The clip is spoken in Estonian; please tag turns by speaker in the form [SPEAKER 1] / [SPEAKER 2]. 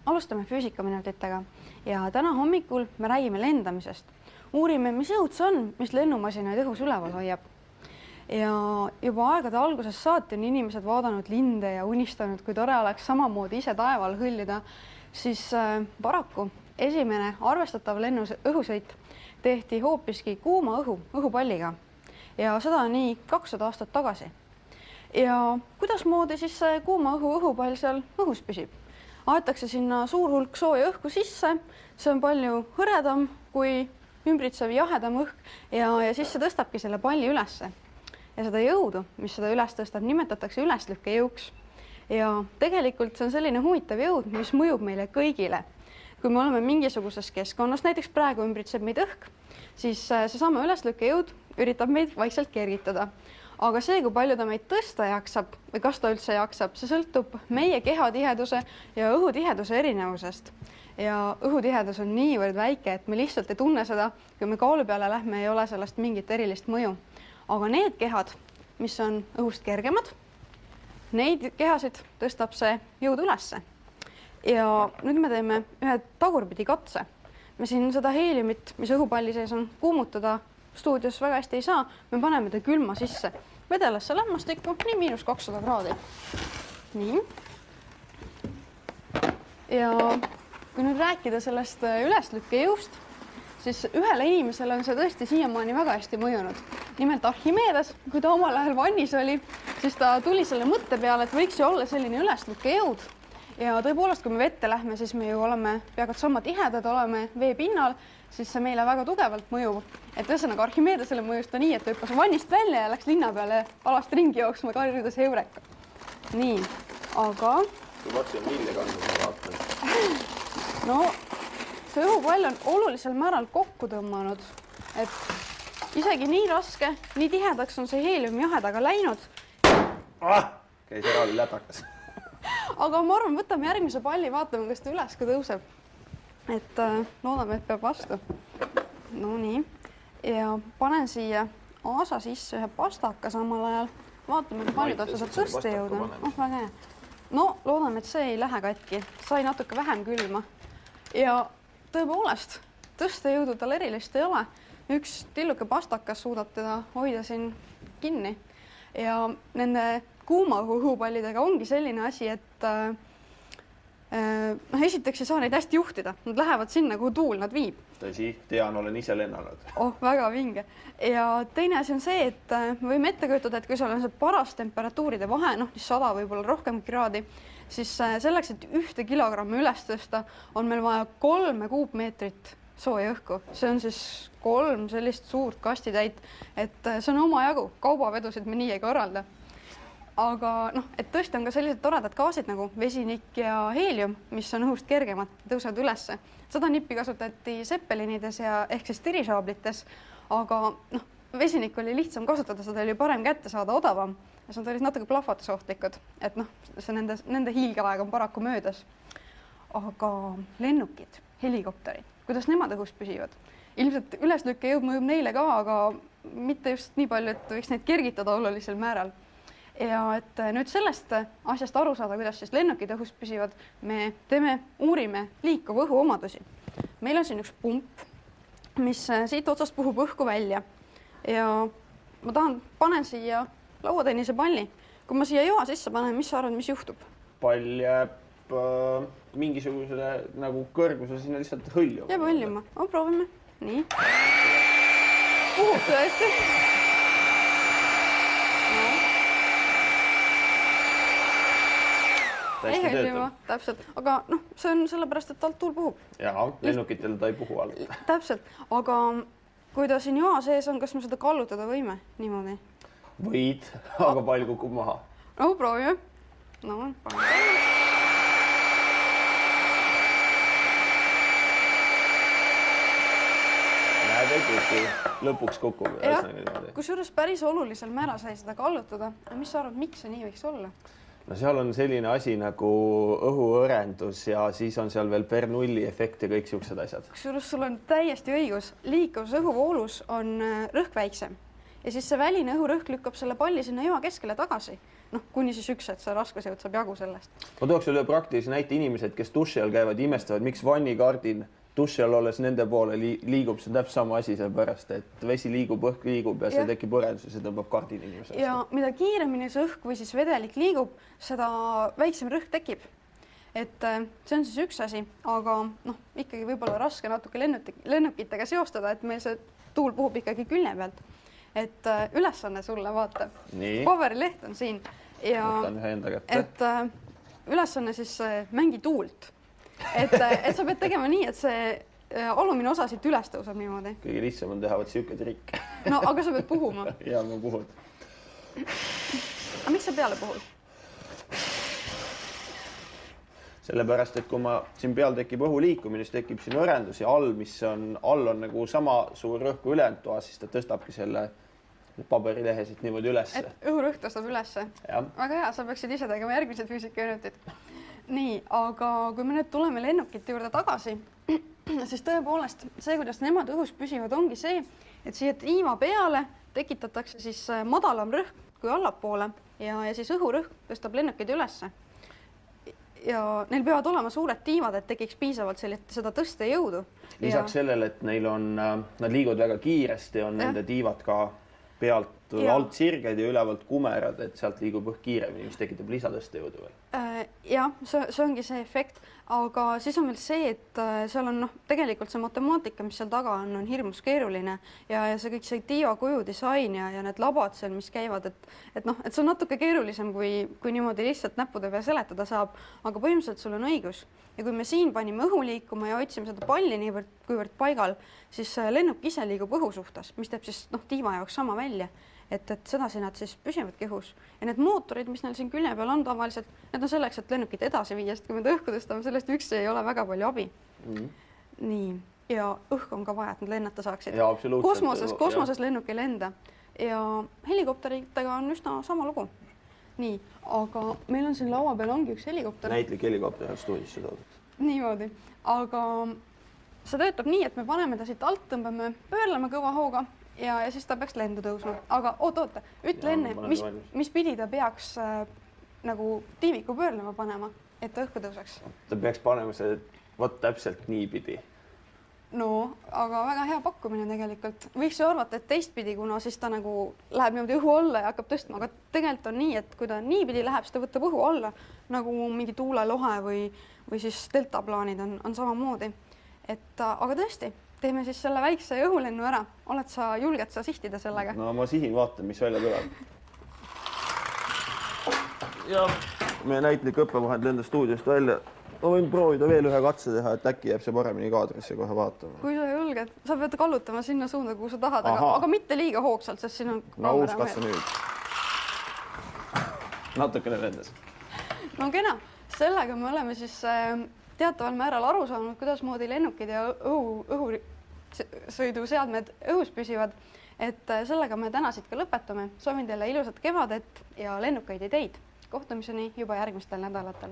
[SPEAKER 1] Alustame füüsikaminutitega ja täna hommikul me räägime lendamisest. Uurime, mis õud see on, mis lennumasinaid õhus üleval hoiab. Ja juba aegade algusest saati on inimesed vaadanud linde ja unistanud, kui tore oleks samamoodi ise taeval hõllida, siis paraku esimene arvestatav õhusõit tehti hoopiski kuuma õhupalliga ja seda nii 200 aastat tagasi. Ja kuidasmoodi siis see kuuma õhupall seal õhus püsib? Aetakse sinna suur hulk sooja õhku sisse, see on palju hõredam kui ümbritsev jahedam õhk ja siis see tõstabki selle palli ülesse. Ja seda jõudu, mis seda üles tõstab, nimetatakse üleslükkejõuks. Ja tegelikult see on selline huvitav jõud, mis mõjub meile kõigile. Kui me oleme mingisuguses keskkonnas, näiteks praegu ümbritseb meid õhk, siis seesama üleslükkejõud üritab meid vaikselt kergitada. Aga see, kui palju ta meid tõsta jaksab või kas ta üldse jaksab, see sõltub meie kehatiheduse ja õhutiheduse erinevusest. Ja õhutihedus on niivõrd väike, et me lihtsalt ei tunne seda, kui me kaalu peale lähme, ei ole sellest mingit erilist mõju. Aga need kehad, mis on õhust kergemad, neid kehasid tõstab see jõud ülesse. Ja nüüd me teeme ühe tagurpidi katse. Me siin seda heeliumit, mis õhupalli sees on, kuumutada stuudios väga hästi ei saa, me paneme ta külma sisse. Vedelasse lämmastikku, nii -200 kraadi. Nii. Ja kui nüüd rääkida sellest üleslükkejõust, siis ühele inimesele on see tõesti siiamaani väga hästi mõjunud. Nimelt Archimedes, kui ta omal ajal vannis oli, siis ta tuli selle mõtte peale, et võiks ju olla selline üleslükkejõud. Ja tõepoolest, kui me vette lähme, siis me ju oleme peaaegu sama tihedad, oleme vee pinnal, siis see meile väga tugevalt mõjub. Et ühesõnaga Archimedesele mõjus ta nii, et ta hüppas vannist välja ja läks linna peale alast ringi jooksma karjudes Eureka. Nii, aga...
[SPEAKER 2] Kui maksin millega on, ma vaatan.
[SPEAKER 1] No, see õhupall on olulisel määral kokku tõmmanud, et isegi nii raske, nii tihedaks on see heelium jahedaga läinud.
[SPEAKER 2] Käis ära oli lätakas.
[SPEAKER 1] Aga ma arvan, võtame järgmise palli, vaatame, kas ta üles ka tõuseb. Et loodame, et peab vastu. No nii. Ja panen siia aasa sisse ühe pastaka samal ajal. Vaatame, kui palju ta saab tõste jõuda. Väga hea. No, loodame, et see ei lähe katki. Sai natuke vähem külma. Ja tõepoolest, tõste jõudu tal erilist ei ole. Üks tilluke pastakas suudab teda hoida siin kinni. Ja nende kuuma õhupallidega ongi selline asi, et esiteks ei saa neid hästi juhtida. Nad lähevad sinna, kuhu tuul nad viib.
[SPEAKER 2] Tõsi, tean, olen ise lennanud.
[SPEAKER 1] Väga vinge. Ja teine asi on see, et võime ette kujutada, et kui seal on see paras temperatuuride vahe, 100 võib-olla rohkem kraadi, siis selleks, et 1 kilogrammi üles tõsta, on meil vaja 3 kuupmeetrit sooja õhku. See on siis 3 sellist suurt kastitäit, et see on omajagu. Kaubavedusid me nii ei korralda. Aga et tõesti on ka sellised toredad gaasid nagu vesinik ja heelium, mis on õhust kergemad, tõusevad ülesse. Seda nippi kasutati seppelinides ja ehk siis tirisaablites, aga vesinik oli lihtsam kasutada, seda oli parem kätte saada, odavam. Ja see olid natuke plahvatusohtlikud, et see nende hiilgeaeg on paraku möödas. Aga lennukid, helikopterid, kuidas nemad õhus püsivad? Ilmselt üleslükkejõud mõjub neile ka, aga mitte just nii palju, et võiks neid kergitada olulisel määral. Ja et nüüd sellest asjast aru saada, kuidas siis lennukid õhus püsivad, me uurime liikuva õhu omadusi. Meil on siin üks pump, mis siit otsast puhub õhku välja. Ja ma panen siia lauatennise palli. Kui ma siia joa sisse panen, mis sa arvad, mis juhtub?
[SPEAKER 2] Pall jääb mingisugusele nagu kõrguse sinna lihtsalt hõljuma.
[SPEAKER 1] Jääb hõljuma. Proovime. Nii. Puhub tõesti. Ei hõljuma, täpselt. Aga see on sellepärast, et alt tuul puhub.
[SPEAKER 2] Jaa, lennukitel ta ei puhu alt.
[SPEAKER 1] Täpselt. Aga kui ta siin joa sees on, kas me seda kallutada võime niimoodi?
[SPEAKER 2] Võid, aga pall kukub maha.
[SPEAKER 1] Proovime. Paneme.
[SPEAKER 2] Näed, ei kuku. Lõpuks kukub.
[SPEAKER 1] Kusjuures päris olulisel määral sai seda kallutada. Mis sa arvad, miks see nii võiks olla?
[SPEAKER 2] No seal on selline asi nagu õhuõrendus ja siis on seal veel Bernoulli efekt ja kõik siuksed asjad.
[SPEAKER 1] Kusjuures sul on täiesti õigus. Liikuvus õhuvoolus on rõhk väiksem ja siis see väline õhurõhk lükkab selle palli sinna joa keskele tagasi. Noh, kuni siis üks, et see raskusjõud saab jagu sellest.
[SPEAKER 2] Ma tooks üle praktilise näite inimesed, kes duši all käivad, imestavad, miks vannikardin duši all olles nende poole liigub, see on täpselt sama asi, sellepärast, et vesi liigub, õhk liigub ja see tekib õrendus ja see tõmbab kardin inimesele.
[SPEAKER 1] Ja mida kiiremini see õhk või siis vedelik liigub, seda väiksem rõhk tekib. Et see on siis üks asi, aga noh, ikkagi võib-olla raske natuke lennukitega seostada, et meil see tuul puhub ikkagi külje pealt. Et ülesanne sulle, vaata. Paberileht on siin. Ja
[SPEAKER 2] võtan ühe enda kätte.
[SPEAKER 1] Et ülesanne siis mängi tuult. Et sa pead tegema nii, et see alumine osa siit üles tõuseb niimoodi.
[SPEAKER 2] Kõige lihtsam on teha siuke trikk.
[SPEAKER 1] No, aga sa pead puhuma.
[SPEAKER 2] Ja, ma puhun.
[SPEAKER 1] Aga miks sa peale puhul?
[SPEAKER 2] Sellepärast, et kui siin peal tekib õhu liikumine, siis tekib siin õrendus ja all on nagu sama suur rõhk kui ülejäänud toas, siis ta tõstabki selle paberilehe siit niimoodi ülesse.
[SPEAKER 1] Et õhurõhk tõstab ülesse. Väga hea, sa peaksid ise tegema järgmised füüsikaünitud. Nii, aga kui me nüüd tuleme lennukite juurde tagasi, siis tõepoolest see, kuidas nemad õhus püsivad, ongi see, et siia tiiva peale tekitatakse siis madalam rõhk kui allapoole ja siis õhurõhk tõstab lennukid ülesse. Ja neil peavad olema suured tiivad, et tekiks piisavalt seda tõstejõudu.
[SPEAKER 2] Lisaks sellele, et nad liiguvad väga kiiresti, on nende tiivad ka pealt alt sirged ja ülevalt kumerad, et sealt liigub õhk kiiremini, mis tekitab lisatõstejõudu veel.
[SPEAKER 1] Jah, see ongi see efekt, aga siis on veel see, et seal on tegelikult see matemaatika, mis seal taga on hirmus keeruline ja see kõik see tiivakuju disain ja need labad seal, mis käivad, et see on natuke keerulisem, kui niimoodi lihtsalt näppude peal seletada saab, aga põhimõtteliselt sul on õigus. Ja kui me siin panime õhu liikuma ja otsime seda palli niivõrd kuivõrd paigal, siis lennuk ise liigub õhu suhtes, mis teeb siis tiiva jaoks sama välja. Et sedasi nad siis püsivadki õhus. Ja need mootorid, mis neil siin külje peal on tavaliselt, need on selleks, et lennukit edasi viia, sest kui me õhku tõstame, sellest üksi ei ole väga palju abi. Nii, ja õhk on ka vaja, et nad lennata saaksid. Kosmoses lennuk ei lenda. Ja helikopteritega on üsna sama lugu. Nii, aga meil on siin laua peal ongi üks helikopter.
[SPEAKER 2] Näitlik helikopter on stuudisse toodud.
[SPEAKER 1] Niimoodi, aga see töötab nii, et me paneme ta siit alt, tõmbame, pöörleme kõva hooga ja siis ta peaks lendu tõusma. Aga oota, ütle enne, mis pidi ta peaks nagu tiimiku pöörlema panema, et ta õhku tõuseks?
[SPEAKER 2] Ta peaks panema see täpselt nii pidi.
[SPEAKER 1] No, aga väga hea pakkumine tegelikult. Võiks ju arvata, et teistpidi, kuna siis ta nagu läheb niimoodi õhu alla ja hakkab tõstma, aga tegelikult on nii, et kui ta nii pidi läheb, siis ta võtab õhu alla nagu mingi tuulelohe või siis deltaplaanid on samamoodi. Aga tõesti, teeme siis selle väikse õhulennu ära. Oled sa, julged sa sihtida sellega?
[SPEAKER 2] No ma sihin, vaatan, mis välja tuleb. Ja meie näitlik õppevahend lendas stuudiost välja. Ma võin proovida veel ühe katse teha, et äkki jääb see paremini kaadrisse kohe vaatama.
[SPEAKER 1] Kui sa julged, sa pead kallutama sinna suunda, kuhu sa tahad, aga mitte liiga hoogsalt, sest siin on
[SPEAKER 2] uus katse nüüd. Natukene lendas.
[SPEAKER 1] No kena, sellega me oleme siis teataval määral aru saanud, kuidas moodi lennukid ja õhusõiduseadmed õhus püsivad. Et sellega me täna siit ka lõpetame. Soovin teile ilusat kevadet ja lennukaid ideid. Kohtumiseni juba järgmistel nädalatel.